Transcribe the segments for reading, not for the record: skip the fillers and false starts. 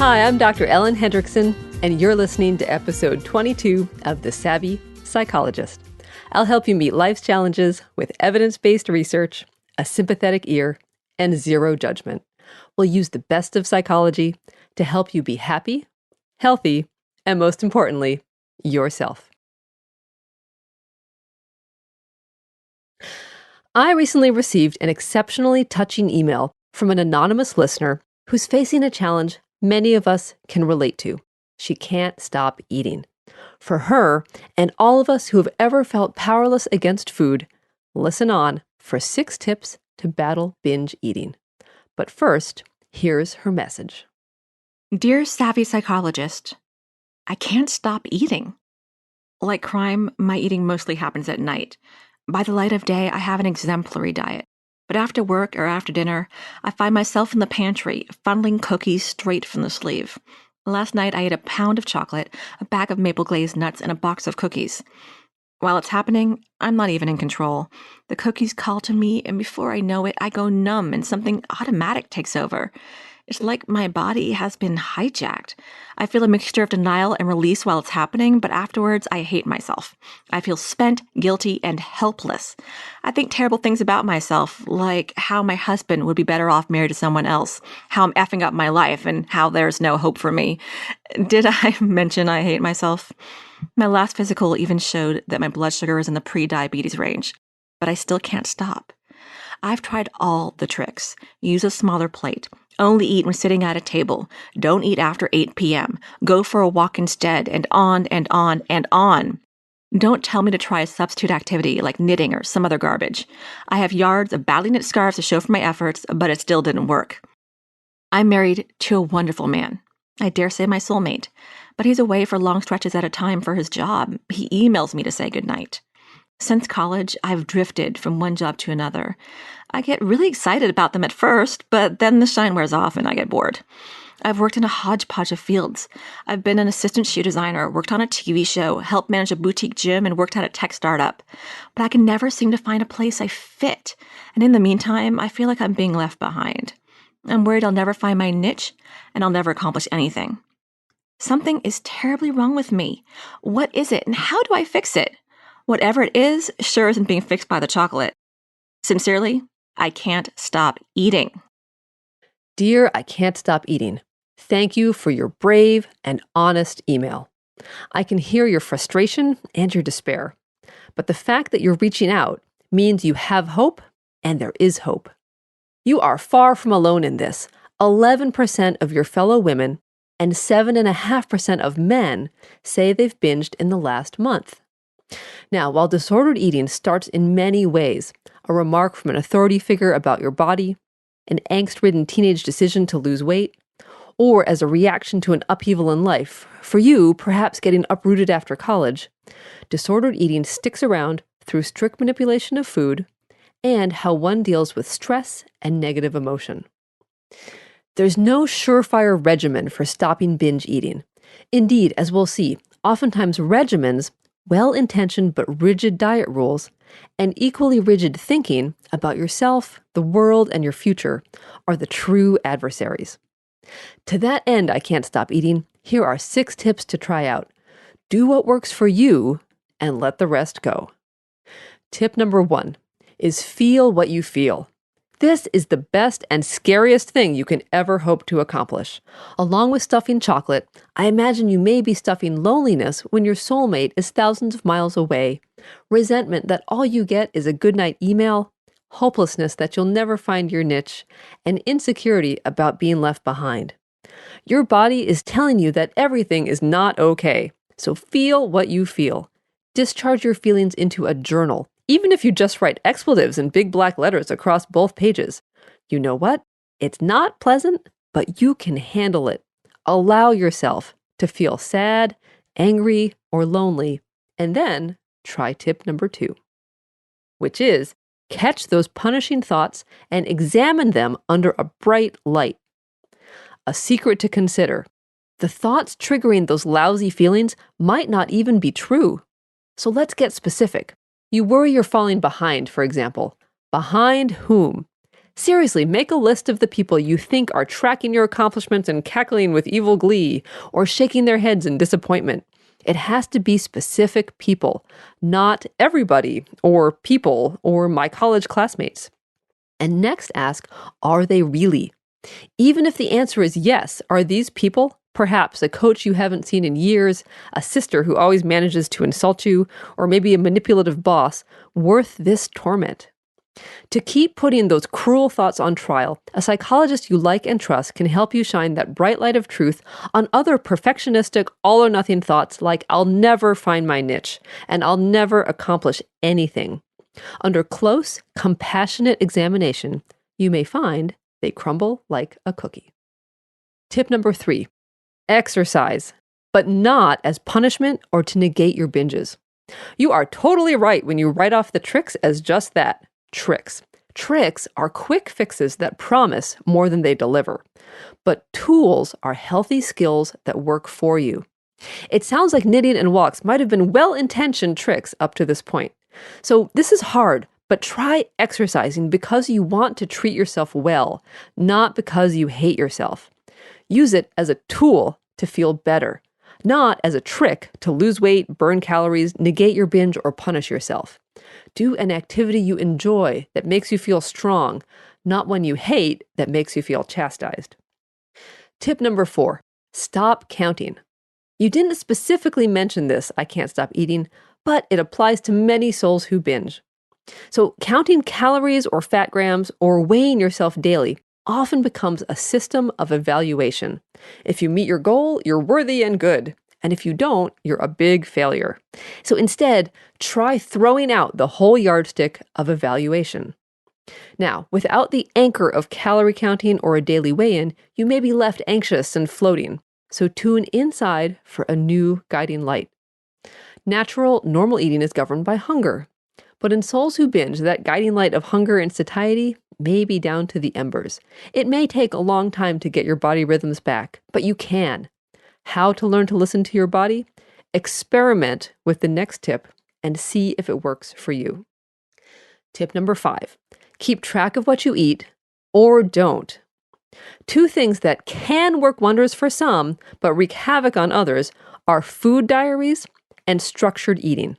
Hi, I'm Dr. Ellen Hendriksen, and you're listening to episode 22 of the Savvy Psychologist. I'll help you meet life's challenges with evidence-based research, a sympathetic ear, and zero judgment. We'll use the best of psychology to help you be happy, healthy, and most importantly, yourself. I recently received an exceptionally touching email from an anonymous listener who's facing a challenge many of us can relate to. She can't stop eating. For her, and all of us who have ever felt powerless against food, listen on for 6 tips to battle binge eating. But first, here's her message. Dear Savvy Psychologist, I can't stop eating. Like crime, my eating mostly happens at night. By the light of day, I have an exemplary diet. But after work or after dinner, I find myself in the pantry, funneling cookies straight from the sleeve. Last night, I ate a pound of chocolate, a bag of maple glazed nuts, and a box of cookies. While it's happening, I'm not even in control. The cookies call to me, and before I know it, I go numb and something automatic takes over. It's like my body has been hijacked. I feel a mixture of denial and release while it's happening, but afterwards, I hate myself. I feel spent, guilty, and helpless. I think terrible things about myself, like how my husband would be better off married to someone else, how I'm effing up my life, and how there's no hope for me. Did I mention I hate myself? My last physical even showed that my blood sugar is in the pre-diabetes range, but I still can't stop. I've tried all the tricks. Use a smaller plate. Only eat when sitting at a table. Don't eat after 8 p.m. Go for a walk instead, and on and on and on. Don't tell me to try a substitute activity like knitting or some other garbage. I have yards of badly knit scarves to show for my efforts, but it still didn't work. I'm married to a wonderful man. I dare say my soulmate. But he's away for long stretches at a time for his job. He emails me to say goodnight. Since college, I've drifted from one job to another. I get really excited about them at first, but then the shine wears off and I get bored. I've worked in a hodgepodge of fields. I've been an assistant shoe designer, worked on a TV show, helped manage a boutique gym, and worked at a tech startup. But I can never seem to find a place I fit. And in the meantime, I feel like I'm being left behind. I'm worried I'll never find my niche, and I'll never accomplish anything. Something is terribly wrong with me. What is it, and how do I fix it? Whatever it is, sure isn't being fixed by the chocolate. Sincerely, I can't stop eating. Dear, I can't stop eating. Thank you for your brave and honest email. I can hear your frustration and your despair. But the fact that you're reaching out means you have hope, and there is hope. You are far from alone in this. 11% of your fellow women and 7.5% of men say they've binged in the last month. Now, while disordered eating starts in many ways, a remark from an authority figure about your body, an angst-ridden teenage decision to lose weight, or as a reaction to an upheaval in life, for you, perhaps getting uprooted after college, disordered eating sticks around through strict manipulation of food and how one deals with stress and negative emotion. There's no surefire regimen for stopping binge eating. Indeed, as we'll see, oftentimes regimens, well-intentioned but rigid diet rules, and equally rigid thinking about yourself, the world, and your future are the true adversaries. To that end, I can't stop eating. Here are 6 tips to try out. Do what works for you and let the rest go. Tip number 1 is feel what you feel. This is the best and scariest thing you can ever hope to accomplish. Along with stuffing chocolate, I imagine you may be stuffing loneliness when your soulmate is thousands of miles away, resentment that all you get is a goodnight email, hopelessness that you'll never find your niche, and insecurity about being left behind. Your body is telling you that everything is not okay, so feel what you feel. Discharge your feelings into a journal. Even if you just write expletives in big black letters across both pages. You know what? It's not pleasant, but you can handle it. Allow yourself to feel sad, angry, or lonely, and then try tip number 2, which is catch those punishing thoughts and examine them under a bright light. A secret to consider: the thoughts triggering those lousy feelings might not even be true. So let's get specific. You worry you're falling behind, for example. Behind whom? Seriously, make a list of the people you think are tracking your accomplishments and cackling with evil glee, or shaking their heads in disappointment. It has to be specific people, not everybody, or people, or my college classmates. And next ask, are they really? Even if the answer is yes, are these people, perhaps a coach you haven't seen in years, a sister who always manages to insult you, or maybe a manipulative boss, worth this torment? To keep putting those cruel thoughts on trial, a psychologist you like and trust can help you shine that bright light of truth on other perfectionistic, all-or-nothing thoughts like I'll never find my niche, and I'll never accomplish anything. Under close, compassionate examination, you may find they crumble like a cookie. Tip number 3, exercise, but not as punishment or to negate your binges. You are totally right when you write off the tricks as just that, tricks. Tricks are quick fixes that promise more than they deliver. But tools are healthy skills that work for you. It sounds like knitting and walks might have been well-intentioned tricks up to this point. So this is hard, but try exercising because you want to treat yourself well, not because you hate yourself. Use it as a tool to feel better, not as a trick to lose weight, burn calories, negate your binge, or punish yourself. Do an activity you enjoy that makes you feel strong, not one you hate that makes you feel chastised. Tip number 4, stop counting. You didn't specifically mention this, I can't stop eating, but it applies to many souls who binge. So counting calories or fat grams or weighing yourself daily often becomes a system of evaluation. If you meet your goal, you're worthy and good. And if you don't, you're a big failure. So instead, try throwing out the whole yardstick of evaluation. Now, without the anchor of calorie counting or a daily weigh-in, you may be left anxious and floating. So tune inside for a new guiding light. Natural, normal eating is governed by hunger. But in souls who binge, that guiding light of hunger and satiety may be down to the embers. It may take a long time to get your body rhythms back, but you can. How to learn to listen to your body? Experiment with the next tip and see if it works for you. Tip number 5, keep track of what you eat or don't. 2 things that can work wonders for some, but wreak havoc on others, are food diaries and structured eating.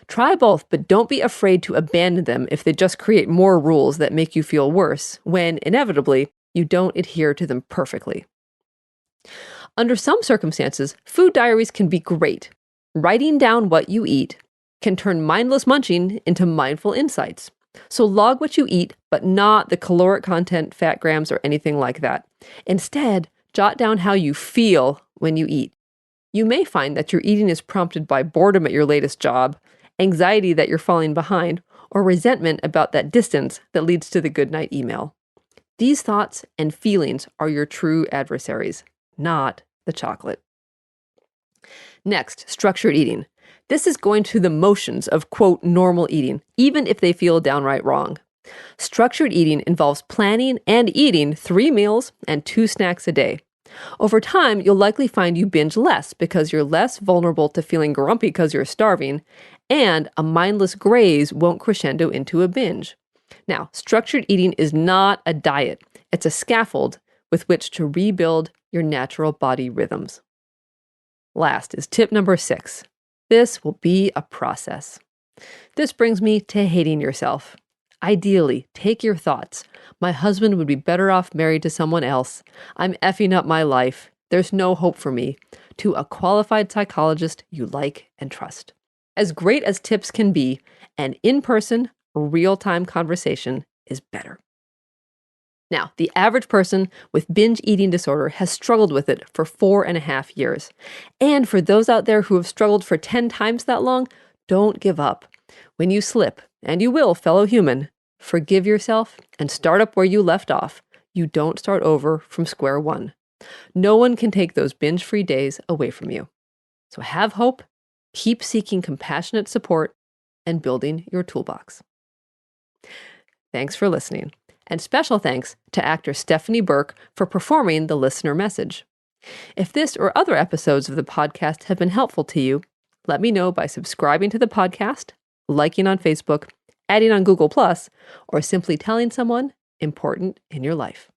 Try both, but don't be afraid to abandon them if they just create more rules that make you feel worse, when, inevitably, you don't adhere to them perfectly. Under some circumstances, food diaries can be great. Writing down what you eat can turn mindless munching into mindful insights. So log what you eat, but not the caloric content, fat grams, or anything like that. Instead, jot down how you feel when you eat. You may find that your eating is prompted by boredom at your latest job, anxiety that you're falling behind, or resentment about that distance that leads to the goodnight email. These thoughts and feelings are your true adversaries, not the chocolate. Next, structured eating. This is going through the motions of, quote, normal eating, even if they feel downright wrong. Structured eating involves planning and eating 3 meals and 2 snacks a day. Over time, you'll likely find you binge less because you're less vulnerable to feeling grumpy because you're starving, and a mindless graze won't crescendo into a binge. Now, structured eating is not a diet. It's a scaffold with which to rebuild your natural body rhythms. Last is tip number 6. This will be a process. This brings me to hating yourself. Ideally, take your thoughts. My husband would be better off married to someone else. I'm effing up my life. There's no hope for me. To a qualified psychologist you like and trust. As great as tips can be, an in-person, real-time conversation is better. Now, the average person with binge eating disorder has struggled with it for 4.5 years. And for those out there who have struggled for 10 times that long, don't give up. When you slip, and you will, fellow human, forgive yourself and start up where you left off. You don't start over from square one. No one can take those binge-free days away from you. So have hope, keep seeking compassionate support, and building your toolbox. Thanks for listening. And special thanks to actor Stephanie Burke for performing the listener message. If this or other episodes of the podcast have been helpful to you, let me know by subscribing to the podcast, liking on Facebook, adding on Google+, or simply telling someone important in your life.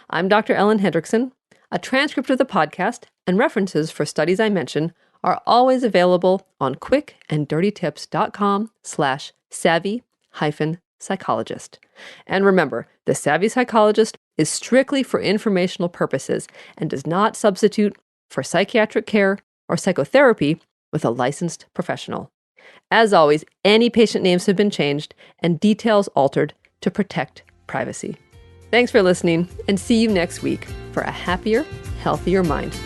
I'm Dr. Ellen Hendriksen. A transcript of the podcast and references for studies I mention are always available on quickanddirtytips.com/savvy-psychologist. And remember, the Savvy Psychologist is strictly for informational purposes and does not substitute for psychiatric care or psychotherapy with a licensed professional. As always, any patient names have been changed and details altered to protect privacy. Thanks for listening, and see you next week for a happier, healthier mind.